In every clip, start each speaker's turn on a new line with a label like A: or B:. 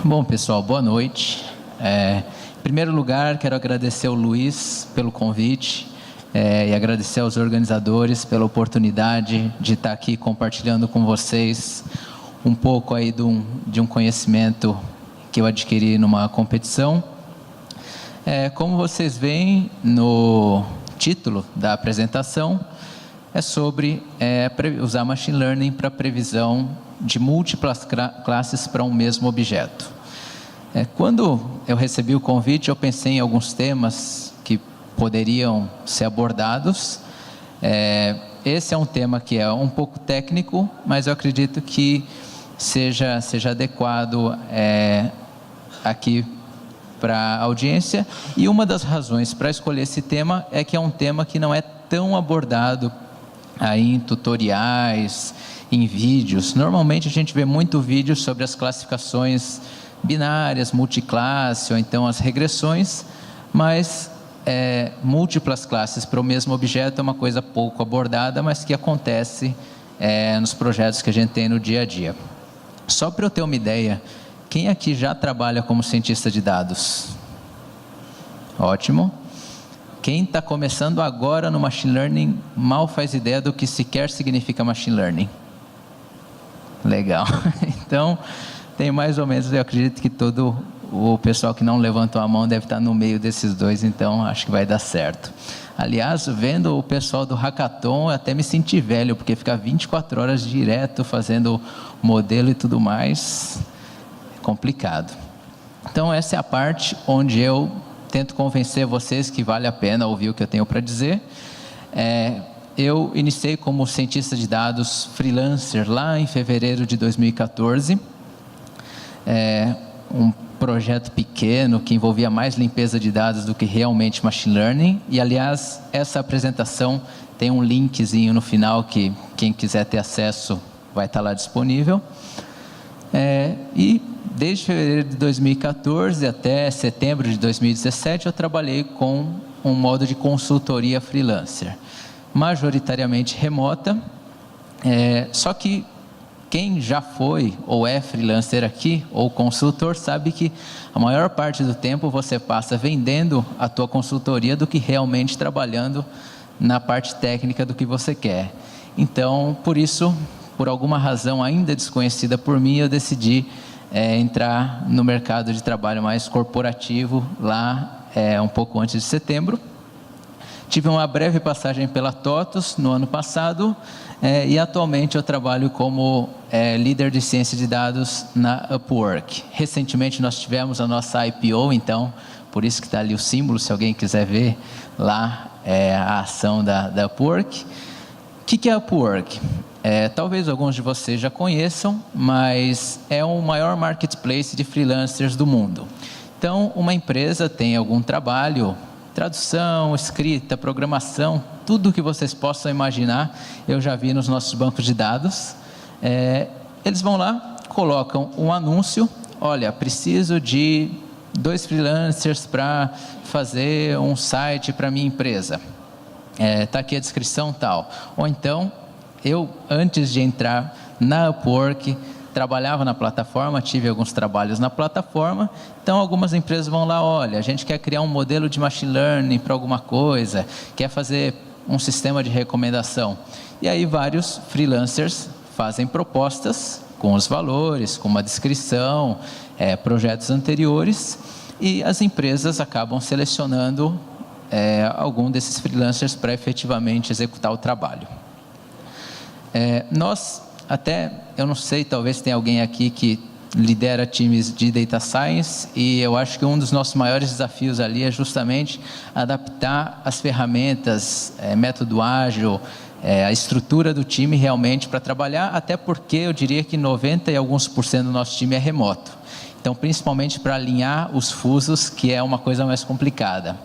A: Bom, pessoal, boa noite. Em primeiro lugar, quero agradecer ao Luiz pelo convite e agradecer aos organizadores pela oportunidade de estar aqui compartilhando com vocês um pouco aí de um conhecimento que eu adquiri numa competição. Como vocês veem no título da apresentação, é sobre usar Machine Learning para previsão de múltiplas classes para um mesmo objeto. Quando eu recebi o convite, eu pensei em alguns temas que poderiam ser abordados. Esse é um tema que é um pouco técnico, mas eu acredito que seja adequado aqui para a audiência. E uma das razões para escolher esse tema é que é um tema que não é tão abordado aí em tutoriais, em vídeos. Normalmente a gente vê muito vídeo sobre as classificações binárias, multiclasse, ou então as regressões, mas múltiplas classes para o mesmo objeto é uma coisa pouco abordada, mas que acontece nos projetos que a gente tem no dia a dia. Só para eu ter uma ideia, quem aqui já trabalha como cientista de dados? Ótimo. Quem está começando agora no Machine Learning mal faz ideia do que sequer significa Machine Learning. Legal. Então, tem mais ou menos, eu acredito que todo o pessoal que não levantou a mão deve estar no meio desses dois, então acho que vai dar certo. Aliás, vendo o pessoal do Hackathon, eu até me senti velho, porque ficar 24 horas direto fazendo modelo e tudo mais, é complicado. Então, essa é a parte onde eu tento convencer vocês que vale a pena ouvir o que eu tenho para dizer. Eu iniciei como cientista de dados freelancer lá em fevereiro de 2014. Um projeto pequeno que envolvia mais limpeza de dados do que realmente Machine Learning. E, aliás, essa apresentação tem um linkzinho no final que quem quiser ter acesso vai estar lá disponível. E desde fevereiro de 2014 até setembro de 2017, eu trabalhei com um modo de consultoria freelancer, majoritariamente remota. Só que quem já foi ou é freelancer aqui, ou consultor, sabe que a maior parte do tempo você passa vendendo a tua consultoria do que realmente trabalhando na parte técnica do que você quer. Então, por isso, por alguma razão ainda desconhecida por mim, eu decidi entrar no mercado de trabalho mais corporativo lá um pouco antes de setembro. Tive uma breve passagem pela TOTUS no ano passado e atualmente eu trabalho como líder de ciência de dados na Upwork. Recentemente nós tivemos a nossa IPO, então por isso que está ali o símbolo, se alguém quiser ver lá a ação da Upwork. O que é a Upwork? Talvez alguns de vocês já conheçam, mas é o maior marketplace de freelancers do mundo. Então, uma empresa tem algum trabalho, tradução, escrita, programação, tudo que vocês possam imaginar, eu já vi nos nossos bancos de dados. Eles vão lá, colocam um anúncio, olha, preciso de 2 freelancers para fazer um site para minha empresa. Está aqui a descrição tal. Ou então, eu, antes de entrar na Upwork, trabalhava na plataforma, tive alguns trabalhos na plataforma, então algumas empresas vão lá, olha, a gente quer criar um modelo de Machine Learning para alguma coisa, quer fazer um sistema de recomendação. E aí vários freelancers fazem propostas com os valores, com uma descrição, projetos anteriores, e as empresas acabam selecionando algum desses freelancers para efetivamente executar o trabalho. Nós, eu não sei, talvez tenha alguém aqui que lidera times de Data Science, e eu acho que um dos nossos maiores desafios ali é justamente adaptar as ferramentas, método ágil, a estrutura do time realmente para trabalhar, até porque eu diria que 90 e alguns por cento do nosso time é remoto. Então, principalmente para alinhar os fusos, que é uma coisa mais complicada.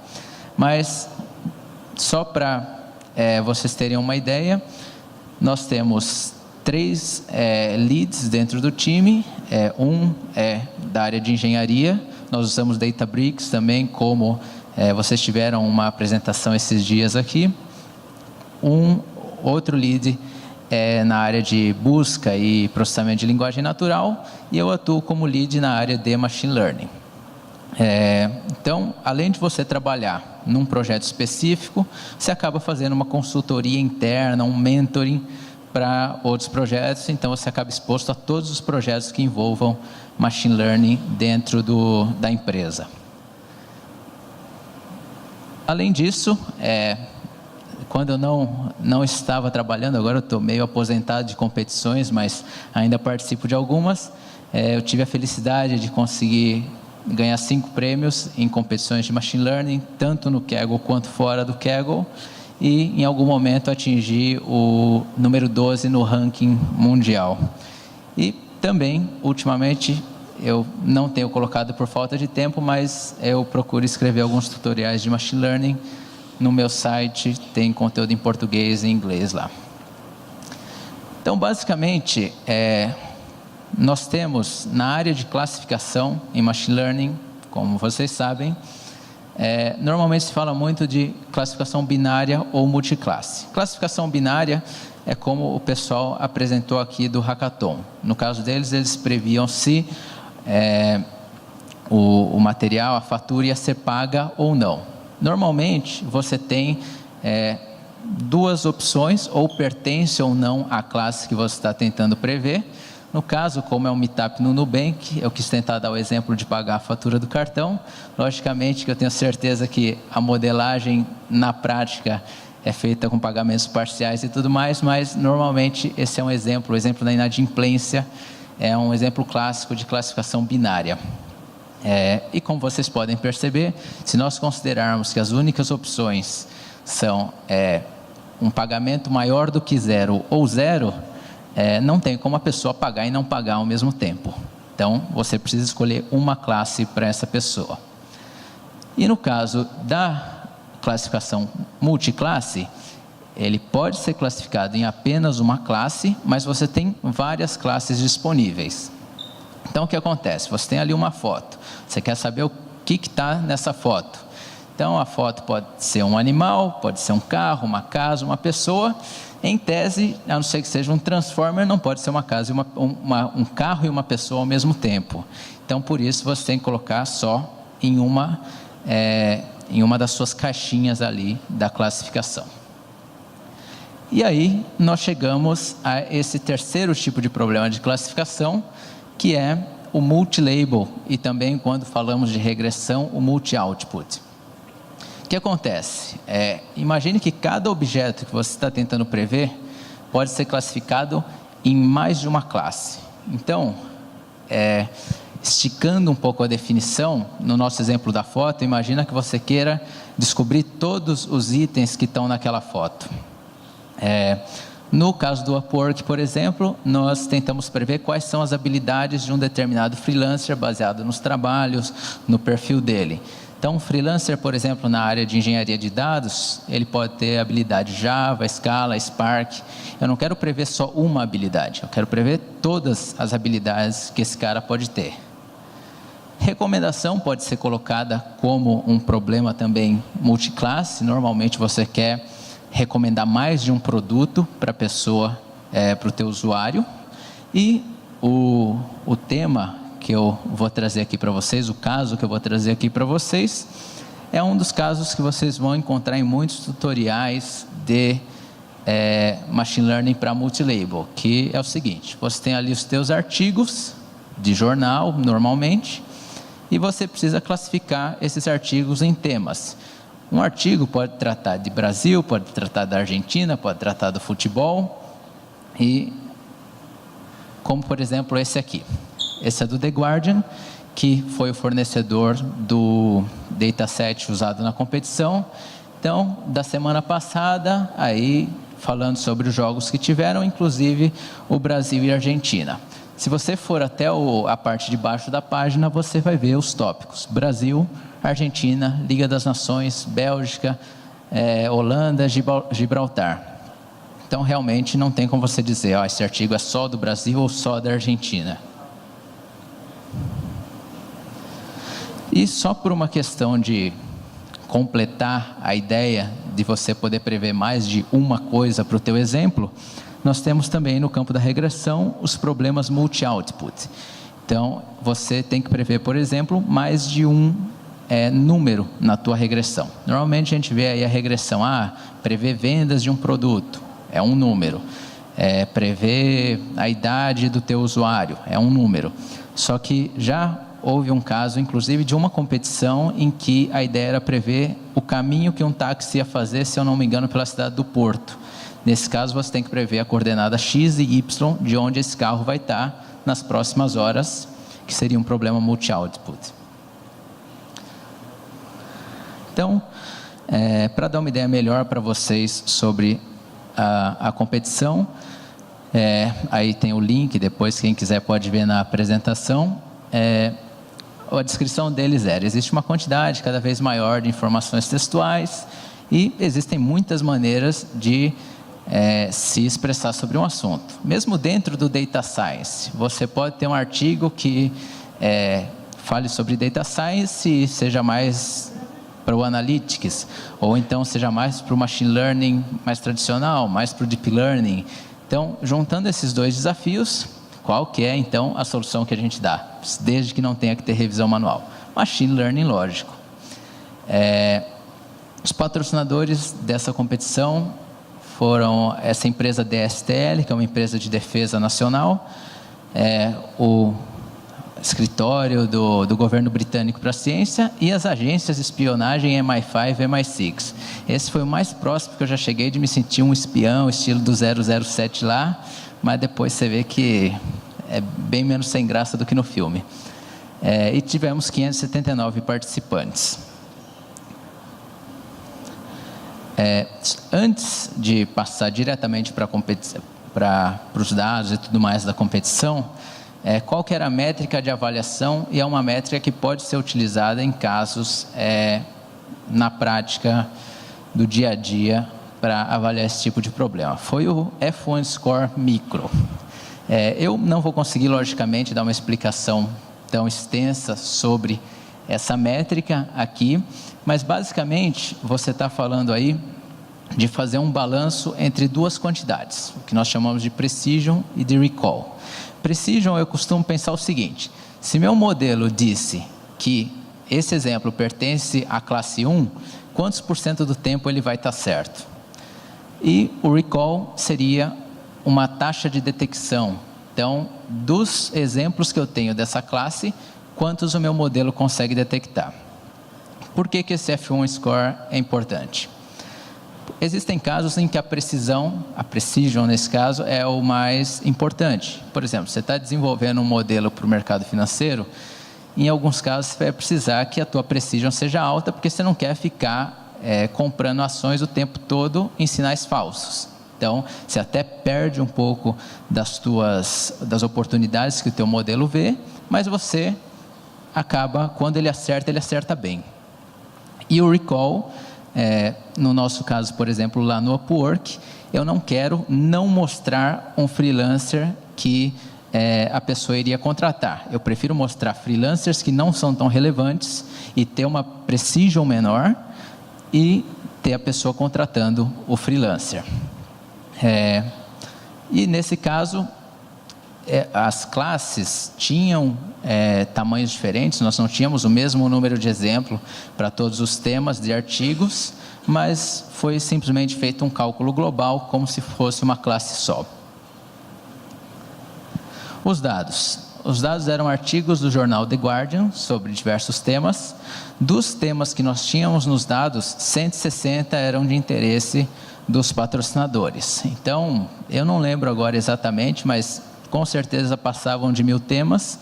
A: Mas, só para vocês terem uma ideia, nós temos 3 leads dentro do time, um é da área de engenharia, nós usamos Databricks também, como vocês tiveram uma apresentação esses dias aqui. Outro lead é na área de busca e processamento de linguagem natural, e eu atuo como lead na área de Machine Learning. Então, além de você trabalhar num projeto específico, você acaba fazendo uma consultoria interna, um mentoring para outros projetos, então você acaba exposto a todos os projetos que envolvam Machine Learning dentro da empresa. Além disso, quando eu não estava trabalhando, agora eu estou meio aposentado de competições, mas ainda participo de algumas, eu tive a felicidade de conseguir ganhar 5 prêmios em competições de Machine Learning, tanto no Kaggle quanto fora do Kaggle, e em algum momento atingi o número 12 no ranking mundial. E também, ultimamente, eu não tenho colocado por falta de tempo, mas eu procuro escrever alguns tutoriais de Machine Learning. No meu site tem conteúdo em português e inglês lá. Então, basicamente, nós temos na área de classificação em Machine Learning, como vocês sabem, normalmente se fala muito de classificação binária ou multiclasse. Classificação binária é como o pessoal apresentou aqui do Hackathon. No caso deles, eles previam se o material, a fatura ia ser paga ou não. Normalmente, você tem 2 opções, ou pertence ou não à classe que você está tentando prever. No caso, como é um meetup no Nubank, eu quis tentar dar o exemplo de pagar a fatura do cartão. Logicamente que eu tenho certeza que a modelagem na prática é feita com pagamentos parciais e tudo mais, mas normalmente esse é um exemplo, o exemplo da inadimplência é um exemplo clássico de classificação binária. E como vocês podem perceber, se nós considerarmos que as únicas opções são um pagamento maior do que 0 ou 0, não tem como a pessoa pagar e não pagar ao mesmo tempo. Então, você precisa escolher uma classe para essa pessoa. E no caso da classificação multiclasse, ele pode ser classificado em apenas uma classe, mas você tem várias classes disponíveis. Então, o que acontece? Você tem ali uma foto, você quer saber o que está nessa foto. Então, a foto pode ser um animal, pode ser um carro, uma casa, uma pessoa. Em tese, a não ser que seja um transformer, não pode ser uma casa, um carro e uma pessoa ao mesmo tempo. Então, por isso, você tem que colocar só em uma das suas caixinhas ali da classificação. E aí, nós chegamos a esse terceiro tipo de problema de classificação, que é o multilabel, e também, quando falamos de regressão, o multi-output. O que acontece? Imagine que cada objeto que você está tentando prever pode ser classificado em mais de uma classe. Então, esticando um pouco a definição, no nosso exemplo da foto, imagina que você queira descobrir todos os itens que estão naquela foto. No caso do Upwork, por exemplo, nós tentamos prever quais são as habilidades de um determinado freelancer baseado nos trabalhos, no perfil dele. Então, um freelancer, por exemplo, na área de engenharia de dados, ele pode ter habilidade Java, Scala, Spark. Eu não quero prever só uma habilidade, eu quero prever todas as habilidades que esse cara pode ter. Recomendação pode ser colocada como um problema também multiclasse. Normalmente você quer recomendar mais de um produto para a pessoa, para o teu usuário. E o tema que eu vou trazer aqui para vocês, o caso que eu vou trazer aqui para vocês, é um dos casos que vocês vão encontrar em muitos tutoriais de Machine Learning para multilabel, que é o seguinte: você tem ali os teus artigos de jornal, normalmente, e você precisa classificar esses artigos em temas. Um artigo pode tratar de Brasil, pode tratar da Argentina, pode tratar do futebol, e como, por exemplo, esse aqui. Esse é do The Guardian, que foi o fornecedor do dataset usado na competição. Então, da semana passada, aí falando sobre os jogos que tiveram, inclusive o Brasil e a Argentina. Se você for até a parte de baixo da página, você vai ver os tópicos: Brasil, Argentina, Liga das Nações, Bélgica, Holanda, Gibraltar. Então, realmente não tem como você dizer, esse artigo é só do Brasil ou só da Argentina. E só por uma questão de completar a ideia de você poder prever mais de uma coisa para o teu exemplo, nós temos também no campo da regressão os problemas multi-output. Então, você tem que prever, por exemplo, mais de um número na tua regressão. Normalmente a gente vê aí a regressão, prever vendas de um produto, é um número. Prever a idade do teu usuário, é um número. Só que já houve um caso, inclusive, de uma competição em que a ideia era prever o caminho que um táxi ia fazer, se eu não me engano, pela cidade do Porto. Nesse caso, você tem que prever a coordenada X e Y de onde esse carro vai estar nas próximas horas, que seria um problema multi-output. Então, para dar uma ideia melhor para vocês sobre a competição, aí tem o link, depois quem quiser pode ver na apresentação. A descrição deles existe uma quantidade cada vez maior de informações textuais e existem muitas maneiras de se expressar sobre um assunto. Mesmo dentro do Data Science, você pode ter um artigo que fale sobre Data Science e seja mais para o Analytics, ou então seja mais para o Machine Learning mais tradicional, mais para o Deep Learning. Então, juntando esses dois desafios, qual que é então a solução que a gente dá? Desde que não tenha que ter revisão manual. Machine Learning lógico. Os patrocinadores dessa competição foram essa empresa DSTL, que é uma empresa de defesa nacional, o escritório do governo britânico para a ciência e as agências de espionagem MI5 e MI6. Esse foi o mais próximo que eu já cheguei de me sentir um espião, estilo do 007 lá, mas depois você vê que é bem menos sem graça do que no filme. E tivemos 579 participantes. Antes de passar diretamente para os dados e tudo mais da competição, qual que era a métrica de avaliação, e é uma métrica que pode ser utilizada em casos na prática do dia a dia para avaliar esse tipo de problema. Foi o F1 Score Micro. Eu não vou conseguir, logicamente, dar uma explicação tão extensa sobre essa métrica aqui, mas basicamente você está falando aí de fazer um balanço entre duas quantidades, o que nós chamamos de precision e de recall. Precision, eu costumo pensar o seguinte: se meu modelo disse que esse exemplo pertence à classe 1, quantos por cento do tempo ele vai estar certo? E o recall seria uma taxa de detecção. Então, dos exemplos que eu tenho dessa classe, quantos o meu modelo consegue detectar? Por que esse F1 Score é importante? Existem casos em que a precision nesse caso é o mais importante. Por exemplo, você está desenvolvendo um modelo para o mercado financeiro, em alguns casos você vai precisar que a tua precision seja alta, porque você não quer ficar comprando ações o tempo todo em sinais falsos. Então, você até perde um pouco das oportunidades que o teu modelo vê, mas você acaba, quando ele acerta bem. E o recall, no nosso caso, por exemplo, lá no Upwork, eu não quero não mostrar um freelancer que a pessoa iria contratar. Eu prefiro mostrar freelancers que não são tão relevantes e ter uma precision menor e ter a pessoa contratando o freelancer. E nesse caso, as classes tinham tamanhos diferentes, nós não tínhamos o mesmo número de exemplo para todos os temas de artigos, mas foi simplesmente feito um cálculo global, como se fosse uma classe só. Os dados eram artigos do jornal The Guardian sobre diversos temas. Dos temas que nós tínhamos nos dados, 160 eram de interesse dos patrocinadores. Então, eu não lembro agora exatamente, mas com certeza passavam de 1000 temas.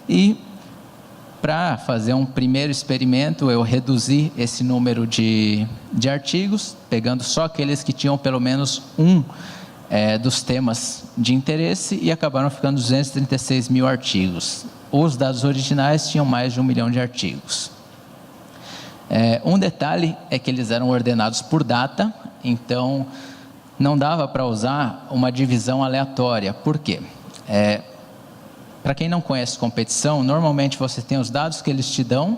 A: E para fazer um primeiro experimento, eu reduzi esse número de artigos, pegando só aqueles que tinham pelo menos um dos temas de interesse, e acabaram ficando 236 mil artigos. Os dados originais tinham mais de 1 milhão de artigos. Um detalhe é que eles eram ordenados por data, então não dava para usar uma divisão aleatória. Por quê? Para quem não conhece competição, normalmente você tem os dados que eles te dão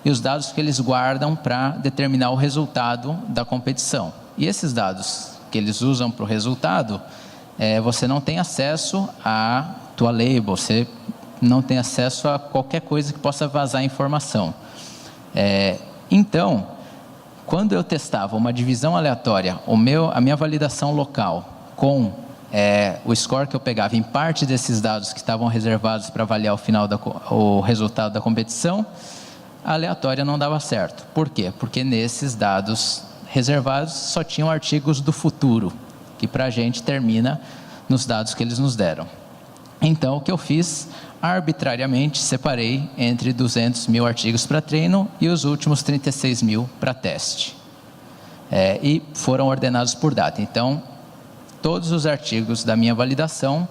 A: e os dados que eles guardam para determinar o resultado da competição. E esses dados que eles usam para o resultado, você não tem acesso à tua label, você não tem acesso a qualquer coisa que possa vazar informação. Então, quando eu testava uma divisão aleatória, a minha validação local com o score que eu pegava em parte desses dados que estavam reservados para avaliar o resultado da competição, a aleatória não dava certo. Por quê? Porque nesses dados reservados só tinham artigos do futuro, que para a gente termina nos dados que eles nos deram. Então, o que eu fiz? Arbitrariamente separei entre 200 mil artigos para treino e os últimos 36 mil para teste. E foram ordenados por data. Então, todos os artigos da minha validação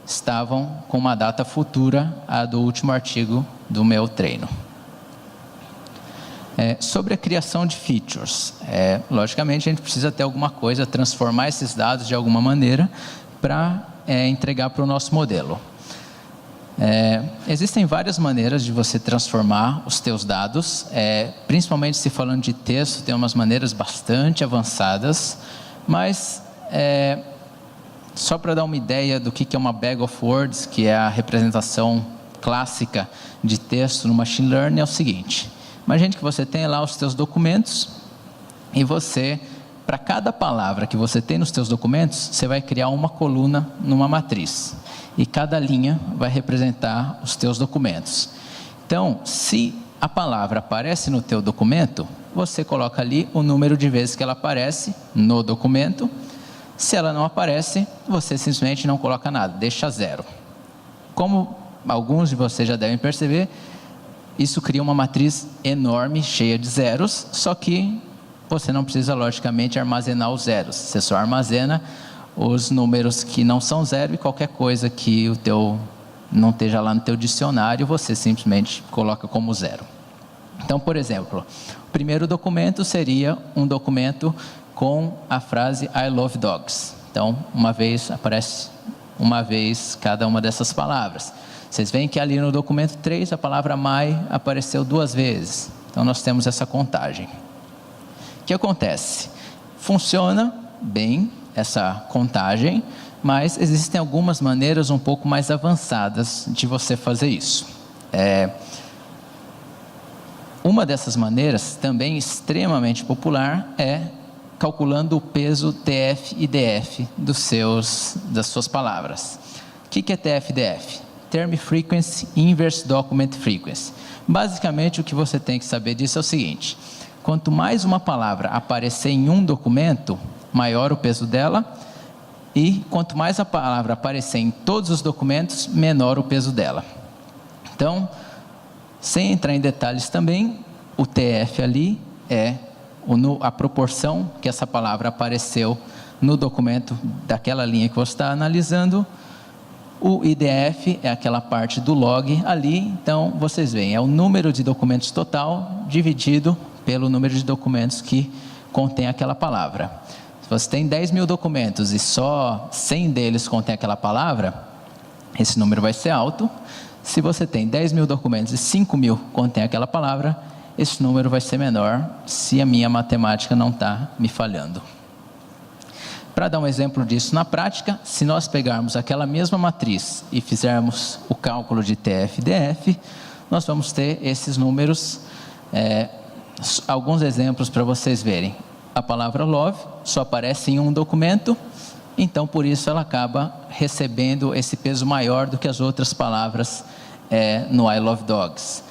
A: estavam com uma data futura à do último artigo do meu treino. Sobre a criação de features, logicamente a gente precisa ter alguma coisa, transformar esses dados de alguma maneira para entregar para o nosso modelo. Existem várias maneiras de você transformar os teus dados, principalmente se falando de texto, tem umas maneiras bastante avançadas, mas só para dar uma ideia do que é uma bag of words, que é a representação clássica de texto no machine learning, é o seguinte: imagine que você tem lá os teus documentos e você, para cada palavra que você tem nos teus documentos, você vai criar uma coluna numa matriz. E cada linha vai representar os teus documentos. Então, se a palavra aparece no teu documento, você coloca ali o número de vezes que ela aparece no documento. Se ela não aparece, você simplesmente não coloca nada, deixa 0. Como alguns de vocês já devem perceber, isso cria uma matriz enorme, cheia de zeros, só que você não precisa, logicamente, armazenar os zeros. Você só armazena os números que não são zero e qualquer coisa que não esteja lá no teu dicionário, você simplesmente coloca como 0. Então, por exemplo, o primeiro documento seria um documento com a frase I love dogs. Então, aparece uma vez cada uma dessas palavras. Vocês veem que ali no documento 3, a palavra my apareceu 2 vezes. Então, nós temos essa contagem. O que acontece? Funciona bem essa contagem, mas existem algumas maneiras um pouco mais avançadas de você fazer isso. Uma dessas maneiras, também extremamente popular, é calculando o peso TF e DF das suas palavras. O que é TF e DF? Term Frequency Inverse Document Frequency. Basicamente, o que você tem que saber disso é o seguinte: quanto mais uma palavra aparecer em um documento, maior o peso dela, e quanto mais a palavra aparecer em todos os documentos, menor o peso dela. Então, sem entrar em detalhes também, o TF ali é a proporção que essa palavra apareceu no documento daquela linha que você está analisando. O IDF é aquela parte do log ali, então vocês veem, é o número de documentos total dividido pelo número de documentos que contém aquela palavra. Se você tem 10 mil documentos e só 100 deles contém aquela palavra, esse número vai ser alto. Se você tem 10 mil documentos e 5 mil contém aquela palavra, esse número vai ser menor, se a minha matemática não está me falhando. Para dar um exemplo disso na prática, se nós pegarmos aquela mesma matriz e fizermos o cálculo de TF e DF, nós vamos ter esses números, alguns exemplos para vocês verem. A palavra love só aparece em um documento, então por isso ela acaba recebendo esse peso maior do que as outras palavras no I love dogs.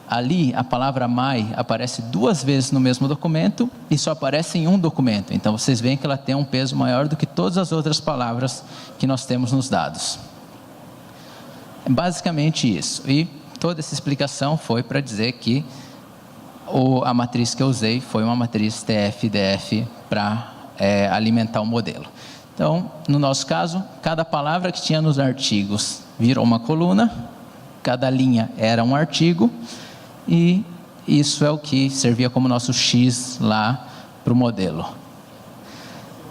A: Ali a palavra my aparece 2 vezes no mesmo documento e só aparece em um documento, então vocês veem que ela tem um peso maior do que todas as outras palavras que nós temos nos dados. É basicamente isso, e toda essa explicação foi para dizer que a matriz que eu usei foi uma matriz TF-DF para alimentar o modelo. Então, no nosso caso, cada palavra que tinha nos artigos virou uma coluna, cada linha era um artigo, e isso é o que servia como nosso X lá para o modelo.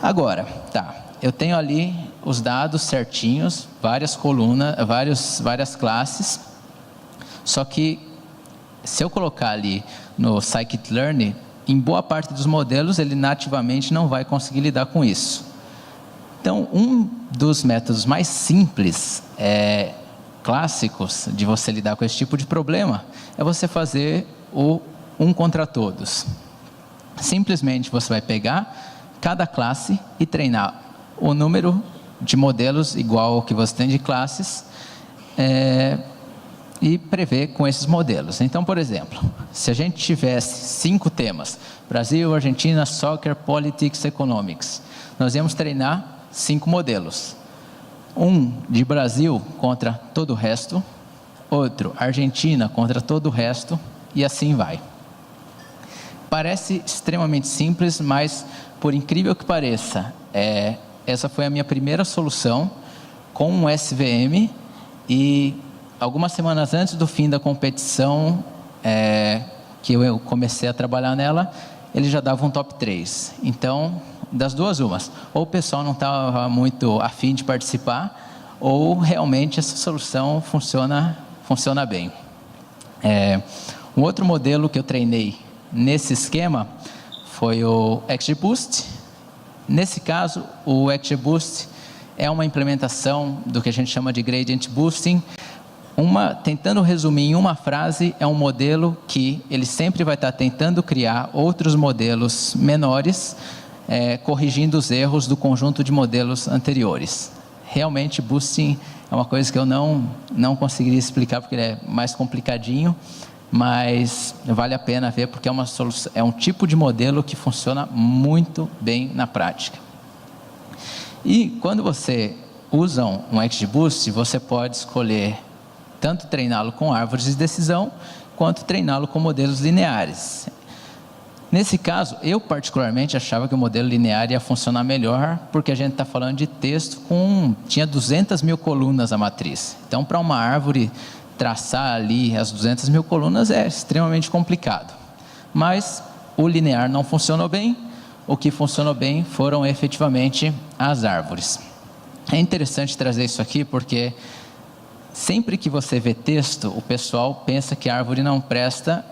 A: Agora, eu tenho ali os dados certinhos, várias colunas, várias classes, só que se eu colocar ali no scikit-learn, em boa parte dos modelos ele nativamente não vai conseguir lidar com isso. Então, um dos métodos mais simples, clássicos, de você lidar com esse tipo de problema, é você fazer o um contra todos. Simplesmente você vai pegar cada classe e treinar o número de modelos igual ao que você tem de classes, e prever com esses modelos. Então, por exemplo, se a gente tivesse 5 temas, Brasil, Argentina, Soccer, Politics, Economics, nós íamos treinar 5 modelos. Um de Brasil contra todo o resto, outro Argentina contra todo o resto, e assim vai. Parece extremamente simples, mas por incrível que pareça, essa foi a minha primeira solução com um SVM, e algumas semanas antes do fim da competição, que eu comecei a trabalhar nela, ele já dava um top 3. Então, das duas umas, ou o pessoal não estava muito afim de participar, ou realmente essa solução funciona bem. Um outro modelo que eu treinei nesse esquema foi o XGBoost. Nesse caso, o XGBoost é uma implementação do que a gente chama de Gradient Boosting. Tentando resumir em uma frase, é um modelo que ele sempre vai estar tentando criar outros modelos menores, corrigindo os erros do conjunto de modelos anteriores. Realmente, boosting é uma coisa que eu não conseguiria explicar, porque ele é mais complicadinho, mas vale a pena ver, porque é um tipo de modelo que funciona muito bem na prática. E quando você usa um XGBoost, você pode escolher tanto treiná-lo com árvores de decisão, quanto treiná-lo com modelos lineares. Nesse caso, eu particularmente achava que o modelo linear ia funcionar melhor, porque a gente está falando de texto tinha 200 mil colunas a matriz. Então, para uma árvore traçar ali as 200 mil colunas é extremamente complicado. Mas o linear não funcionou bem, o que funcionou bem foram efetivamente as árvores. É interessante trazer isso aqui, porque sempre que você vê texto, o pessoal pensa que a árvore não presta,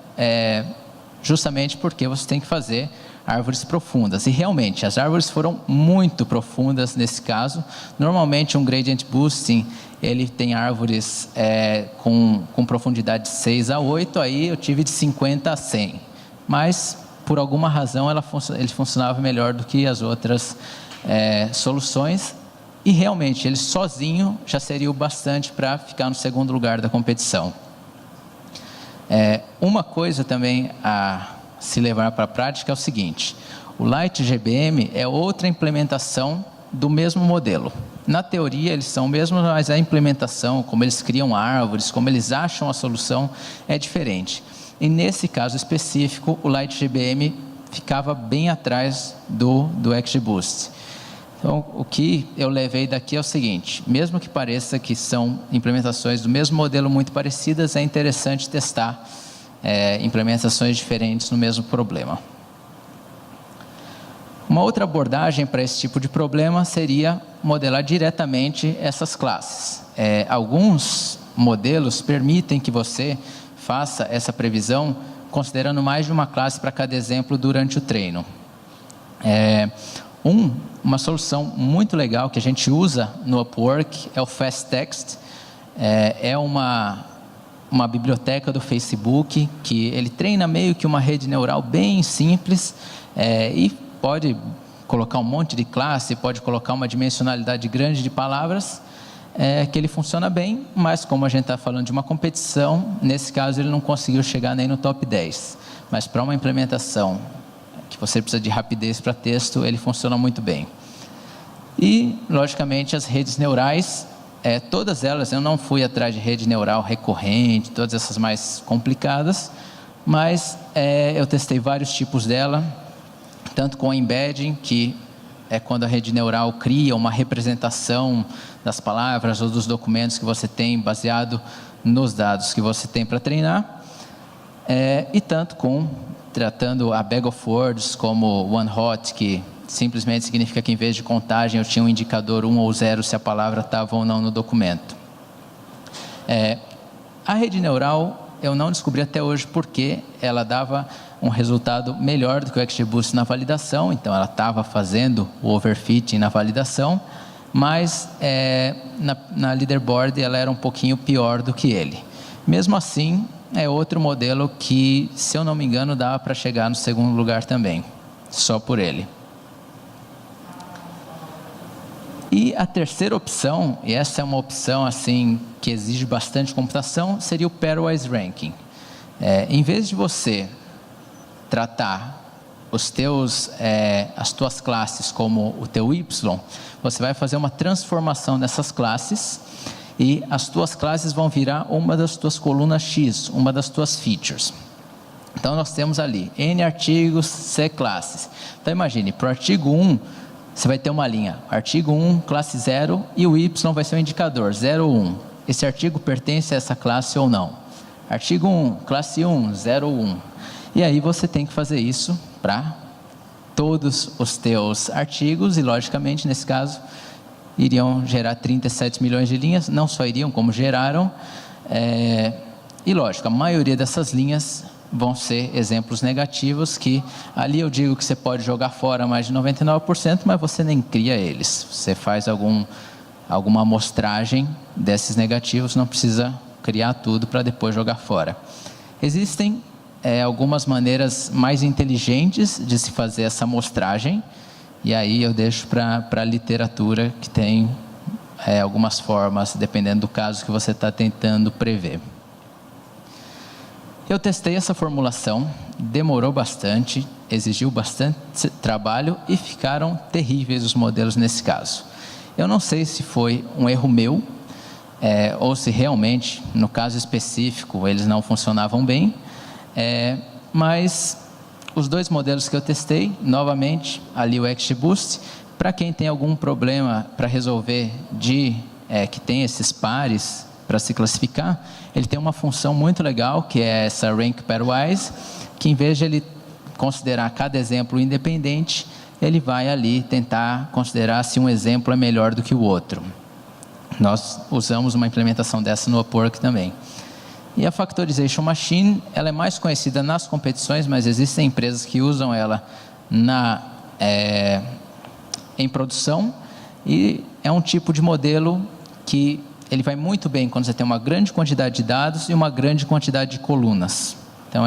A: justamente porque você tem que fazer árvores profundas. E realmente, as árvores foram muito profundas nesse caso. Normalmente, um Gradient Boosting, ele tem árvores com profundidade de 6 a 8, aí eu tive de 50 a 100. Mas, por alguma razão, ele funcionava melhor do que as outras soluções. E realmente, ele sozinho já seria o bastante para ficar no segundo lugar da competição. Uma coisa também a se levar para a prática é o seguinte: o LightGBM é outra implementação do mesmo modelo. Na teoria eles são mesmos, mas a implementação, como eles criam árvores, como eles acham a solução, é diferente. E nesse caso específico, o LightGBM ficava bem atrás do XGBoost. Então, o que eu levei daqui é o seguinte: mesmo que pareça que são implementações do mesmo modelo muito parecidas, é interessante testar implementações diferentes no mesmo problema. Uma outra abordagem para esse tipo de problema seria modelar diretamente essas classes. Alguns modelos permitem que você faça essa previsão considerando mais de uma classe para cada exemplo durante o treino. Uma solução muito legal que a gente usa no Upwork é o FastText. É uma biblioteca do Facebook que ele treina meio que uma rede neural bem simples, e pode colocar um monte de classe, pode colocar uma dimensionalidade grande de palavras, que ele funciona bem, mas como a gente está falando de uma competição, nesse caso ele não conseguiu chegar nem no top 10. Mas para uma implementação que você precisa de rapidez para texto, ele funciona muito bem. E, logicamente, as redes neurais, todas elas, eu não fui atrás de rede neural recorrente, todas essas mais complicadas, mas eu testei vários tipos dela, tanto com embedding, que é quando a rede neural cria uma representação das palavras ou dos documentos que você tem baseado nos dados que você tem para treinar, e tanto tratando a Bag of Words como OneHot, que simplesmente significa que em vez de contagem eu tinha um indicador 1 ou 0 se a palavra estava ou não no documento. A rede neural eu não descobri até hoje porque ela dava um resultado melhor do que o XGBoost na validação, então ela estava fazendo o overfitting na validação, mas na leaderboard ela era um pouquinho pior do que ele. Mesmo assim, é outro modelo que, se eu não me engano, dá para chegar no segundo lugar também, só por ele. E a terceira opção, e essa é uma opção assim que exige bastante computação, seria o Pairwise Ranking. Em vez de você tratar as tuas classes como o teu Y, você vai fazer uma transformação dessas classes e as tuas classes vão virar uma das tuas colunas X, uma das tuas features. Então nós temos ali N artigos, C classes. Então imagine, para o artigo 1, você vai ter uma linha, artigo 1, classe 0, e o Y vai ser o indicador, 0, 1. Esse artigo pertence a essa classe ou não. Artigo 1, classe 1, 0, 1. E aí você tem que fazer isso para todos os teus artigos, e logicamente, nesse caso, iriam gerar 37 milhões de linhas, não só iriam, como geraram. E lógico, a maioria dessas linhas vão ser exemplos negativos, que ali eu digo que você pode jogar fora mais de 99%, mas você nem cria eles. Você faz alguma amostragem desses negativos, não precisa criar tudo para depois jogar fora. Existem algumas maneiras mais inteligentes de se fazer essa amostragem, e aí eu deixo para a literatura, que tem algumas formas, dependendo do caso que você está tentando prever. Eu testei essa formulação, demorou bastante, exigiu bastante trabalho e ficaram terríveis os modelos nesse caso. Eu não sei se foi um erro meu, ou se realmente, no caso específico, eles não funcionavam bem, mas os dois modelos que eu testei, novamente, ali o XGBoost, para quem tem algum problema para resolver que tem esses pares para se classificar, ele tem uma função muito legal, que é essa Rank Pairwise, que em vez de ele considerar cada exemplo independente, ele vai ali tentar considerar se um exemplo é melhor do que o outro. Nós usamos uma implementação dessa no Upwork também. E a Factorization Machine, ela é mais conhecida nas competições, mas existem empresas que usam ela em produção, e é um tipo de modelo que ele vai muito bem quando você tem uma grande quantidade de dados e uma grande quantidade de colunas. Então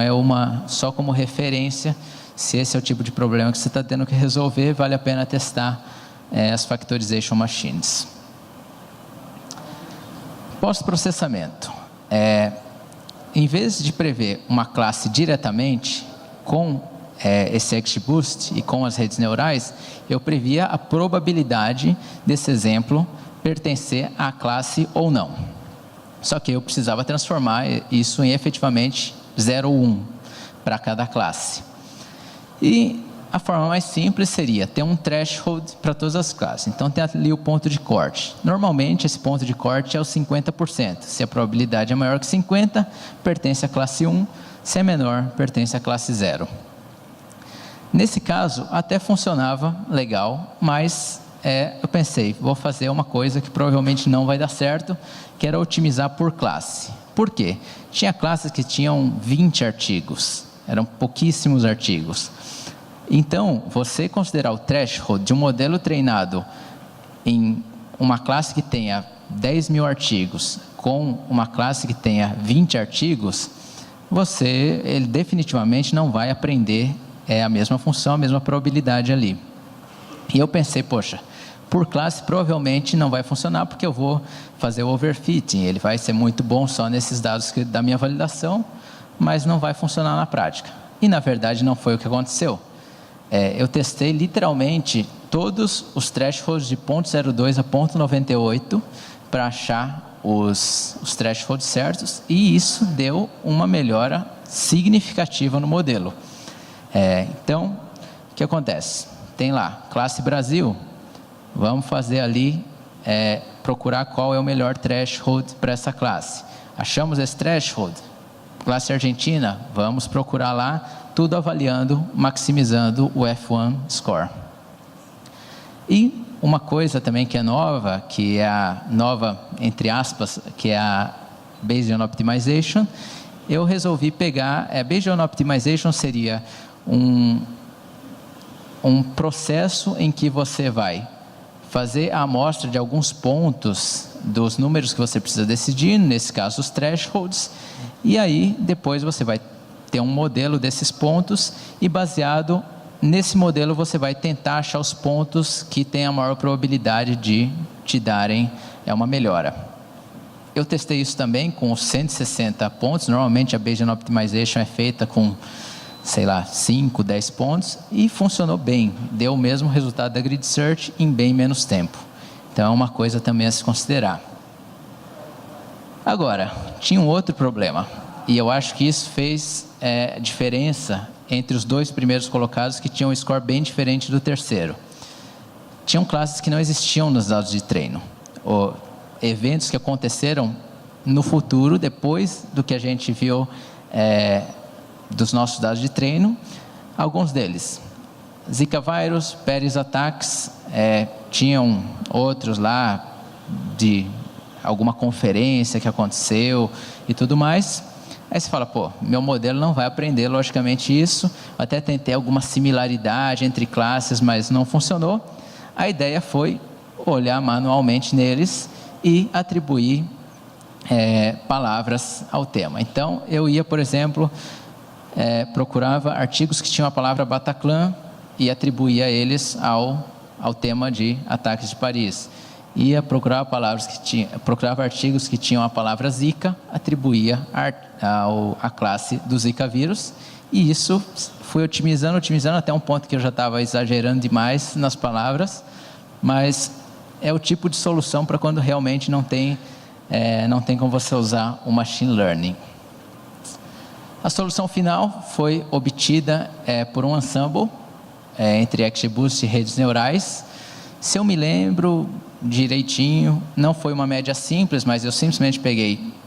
A: só como referência, se esse é o tipo de problema que você está tendo que resolver, vale a pena testar as Factorization Machines. Pós-processamento. Em vez de prever uma classe diretamente com esse XGBoost e com as redes neurais, eu previa a probabilidade desse exemplo pertencer à classe ou não. Só que eu precisava transformar isso em efetivamente 0 ou 1 para cada classe. E a forma mais simples seria ter um threshold para todas as classes. Então tem ali o ponto de corte. Normalmente esse ponto de corte é o 50%. Se a probabilidade é maior que 50, pertence à classe 1. Se é menor, pertence à classe 0. Nesse caso, até funcionava legal, mas eu pensei, vou fazer uma coisa que provavelmente não vai dar certo, que era otimizar por classe. Por quê? Tinha classes que tinham 20 artigos, eram pouquíssimos artigos. Então, você considerar o threshold de um modelo treinado em uma classe que tenha 10 mil artigos com uma classe que tenha 20 artigos, ele definitivamente não vai aprender a mesma função, a mesma probabilidade ali. E eu pensei, poxa, por classe provavelmente não vai funcionar, porque eu vou fazer o overfitting, ele vai ser muito bom só nesses dados da minha validação, mas não vai funcionar na prática. E na verdade não foi o que aconteceu. Eu testei literalmente todos os thresholds de 0.02 a 0.98 para achar os thresholds certos, e isso deu uma melhora significativa no modelo. Então, o que acontece? Tem lá, classe Brasil, vamos fazer ali, procurar qual é o melhor threshold para essa classe. Achamos esse threshold? Classe Argentina, vamos procurar lá, tudo avaliando, maximizando o F1 score. E uma coisa também que é nova, entre aspas, que é a Bayesian Optimization, eu resolvi pegar, Bayesian Optimization seria um processo em que você vai fazer a amostra de alguns pontos dos números que você precisa decidir, nesse caso os thresholds, e aí depois você vai ter um modelo desses pontos e baseado nesse modelo você vai tentar achar os pontos que têm a maior probabilidade de te darem uma melhora. Eu testei isso também com os 160 pontos, normalmente a Bayesian Optimization é feita com, sei lá, 5, 10 pontos, e funcionou bem, deu o mesmo resultado da Grid Search em bem menos tempo. Então é uma coisa também a se considerar. Agora, tinha um outro problema, e eu acho que isso fez diferença entre os dois primeiros colocados, que tinham um score bem diferente do terceiro. Tinham classes que não existiam nos dados de treino, ou eventos que aconteceram no futuro, depois do que a gente viu dos nossos dados de treino. Alguns deles, Zika vírus, Paris attacks, tinham outros lá de alguma conferência que aconteceu e tudo mais. Aí você fala, pô, meu modelo não vai aprender logicamente isso. Até tentei alguma similaridade entre classes, mas não funcionou. A ideia foi olhar manualmente neles e atribuir palavras ao tema. Então, eu ia, por exemplo, procurava artigos que tinham a palavra Bataclan e atribuía eles ao tema de ataques de Paris. Ia procurar procurava artigos que tinham a palavra Zika, atribuía a classe do Zika vírus, e isso fui otimizando até um ponto que eu já estava exagerando demais nas palavras, mas é o tipo de solução para quando realmente não tem como você usar o machine learning. A solução final foi obtida por um ensemble entre XGBoost e redes neurais. Se eu me lembro direitinho, não foi uma média simples, mas eu simplesmente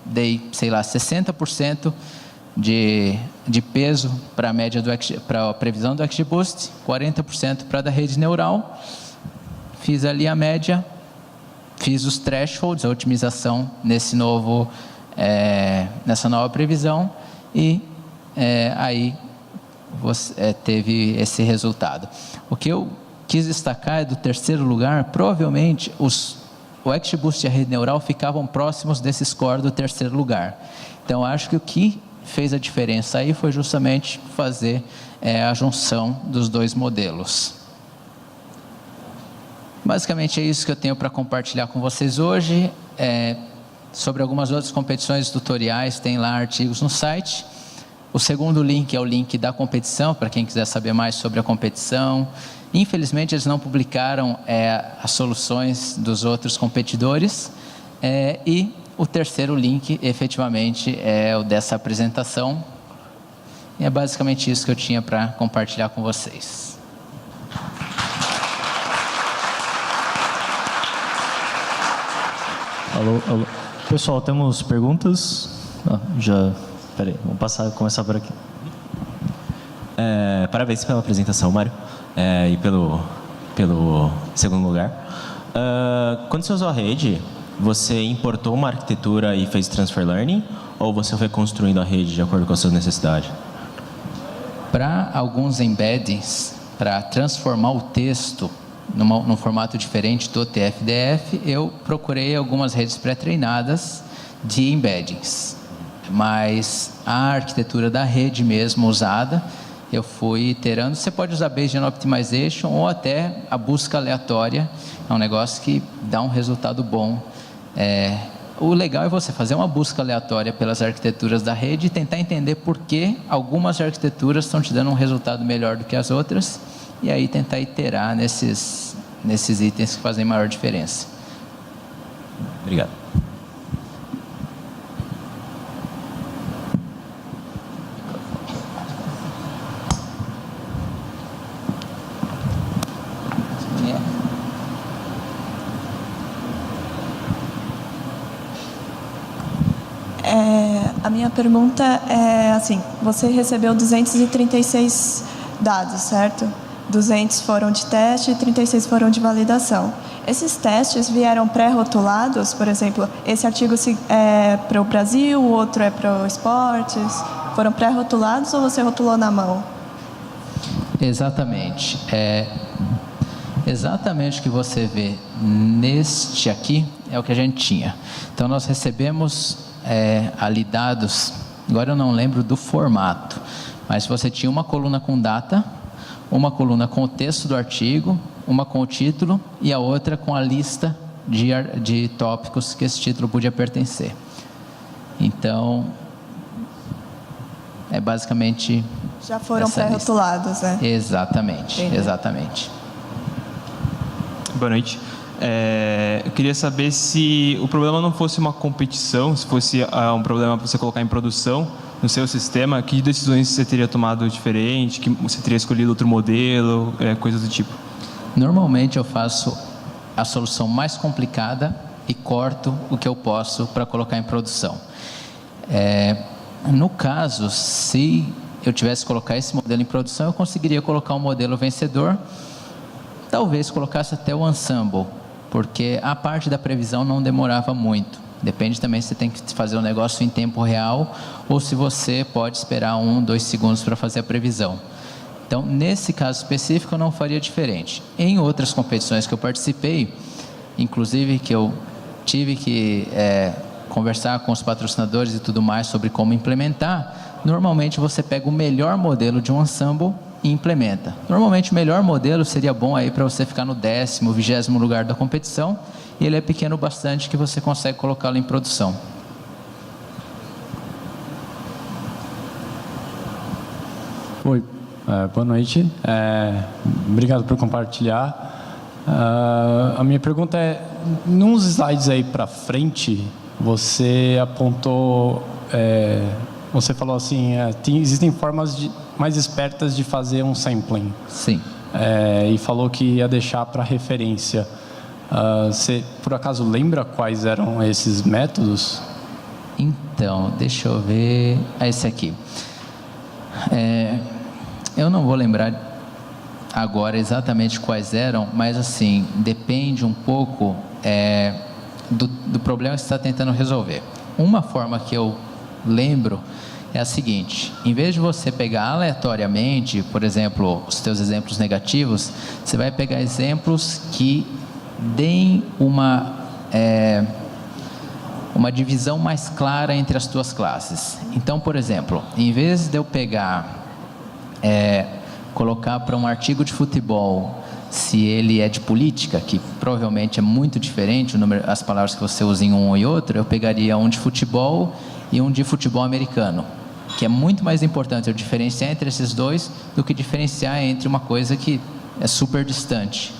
A: dei, sei lá, 60% de peso para a média para a previsão do XGBoost, 40% para a da rede neural. Fiz ali a média, fiz os thresholds, a otimização nessa nova previsão, e aí teve esse resultado. O que eu quis destacar do terceiro lugar, provavelmente o XGBoost e a rede neural ficavam próximos desse score do terceiro lugar. Então, acho que o que fez a diferença aí foi justamente fazer a junção dos dois modelos. Basicamente é isso que eu tenho para compartilhar com vocês hoje. Sobre algumas outras competições tutoriais, tem lá artigos no site. O segundo link é o link da competição, para quem quiser saber mais sobre a competição. Infelizmente, eles não publicaram as soluções dos outros competidores. E o terceiro link, efetivamente, é o dessa apresentação. E é basicamente isso que eu tinha para compartilhar com vocês.
B: Alô. Pessoal, temos perguntas? Peraí, vamos começar por aqui.
C: Parabéns pela apresentação, Mário, e pelo segundo lugar. Quando você usou a rede, você importou uma arquitetura e fez transfer learning, ou você foi construindo a rede de acordo com as suas necessidades?
A: Para alguns embeddings, para transformar o texto num formato diferente do TF-DF, eu procurei algumas redes pré-treinadas de embeddings. Mas a arquitetura da rede mesmo usada, eu fui iterando. Você pode usar Bayesian Optimization ou até a busca aleatória. É um negócio que dá um resultado bom. O legal é você fazer uma busca aleatória pelas arquiteturas da rede e tentar entender por que algumas arquiteturas estão te dando um resultado melhor do que as outras, e aí tentar iterar nesses itens que fazem maior diferença.
C: Obrigado.
D: A minha pergunta é assim, você recebeu 236 dados, certo? 200 foram de teste e 36 foram de validação. Esses testes vieram pré-rotulados? Por exemplo, esse artigo é para o Brasil, o outro é para o esportes. Foram pré-rotulados ou você rotulou na mão?
A: Exatamente. Exatamente o que você vê neste aqui é o que a gente tinha. Então, nós recebemos ali dados, agora eu não lembro do formato, mas você tinha uma coluna com data, uma coluna com o texto do artigo, uma com o título e a outra com a lista de tópicos que esse título podia pertencer. Então, é basicamente...
D: Já foram pré-rotulados, né?
A: Exatamente,
D: entendi.
A: Exatamente.
E: Boa noite. Eu queria saber se o problema não fosse uma competição, se fosse um problema para você colocar em produção no seu sistema, que decisões você teria tomado diferente, que você teria escolhido outro modelo, coisas do tipo?
A: Normalmente eu faço a solução mais complicada e corto o que eu posso para colocar em produção. No caso, se eu tivesse que colocar esse modelo em produção, eu conseguiria colocar um modelo vencedor, talvez colocasse até o ensemble, porque a parte da previsão não demorava muito. Depende também se você tem que fazer o negócio em tempo real ou se você pode esperar 1, 2 segundos para fazer a previsão. Então, nesse caso específico, eu não faria diferente. Em outras competições que eu participei, inclusive que eu tive que conversar com os patrocinadores e tudo mais sobre como implementar, normalmente você pega o melhor modelo de um ensemble e implementa. Normalmente o melhor modelo seria bom aí para você ficar no 10º, 20º lugar da competição, e ele é pequeno bastante que você consegue colocá-lo em produção.
F: Oi, boa noite. Obrigado por compartilhar. A minha pergunta é, nos slides aí para frente, você apontou, você falou assim, existem formas mais espertas de fazer um sampling.
A: Sim.
F: E falou que ia deixar para referência. Você, por acaso, lembra quais eram esses métodos?
A: Então, deixa eu ver. Esse aqui. Eu não vou lembrar agora exatamente quais eram, mas assim, depende um pouco do problema que você está tentando resolver. Uma forma que eu lembro é a seguinte: em vez de você pegar aleatoriamente, por exemplo, os teus exemplos negativos, você vai pegar exemplos que deem uma divisão mais clara entre as tuas classes. Então, por exemplo, em vez de eu pegar, colocar para um artigo de futebol, se ele é de política, que provavelmente é muito diferente as palavras que você usa em um e outro, eu pegaria um de futebol e um de futebol americano, que é muito mais importante eu diferenciar entre esses dois do que diferenciar entre uma coisa que é super distante.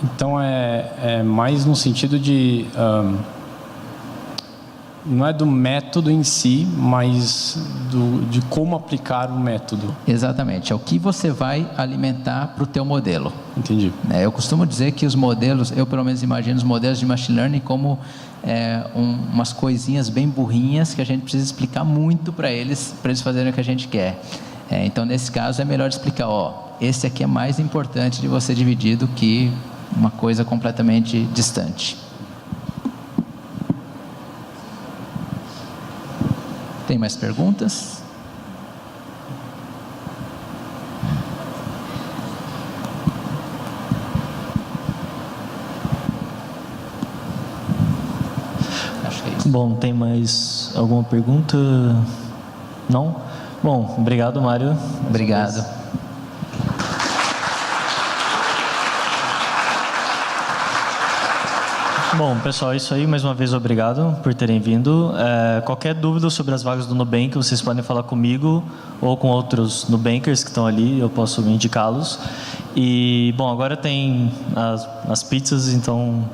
F: Então, é mais no sentido de... não é do método em si, mas de como aplicar o método.
A: Exatamente, é o que você vai alimentar para o teu modelo.
F: Entendi.
A: Eu costumo dizer que os modelos, eu pelo menos imagino os modelos de machine learning como umas coisinhas bem burrinhas que a gente precisa explicar muito para eles fazerem o que a gente quer. Então, nesse caso, é melhor explicar, esse aqui é mais importante de você dividir do que uma coisa completamente distante. Tem mais perguntas? Acho que é isso.
B: Bom, tem mais alguma pergunta? Não? Bom, obrigado, Mário.
A: Obrigado.
B: Bom, pessoal, é isso aí. Mais uma vez, obrigado por terem vindo. Qualquer dúvida sobre as vagas do Nubank, vocês podem falar comigo ou com outros Nubankers que estão ali, eu posso indicá-los. E, bom, agora tem as pizzas, então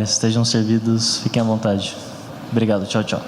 B: estejam servidos, fiquem à vontade. Obrigado, tchau, tchau.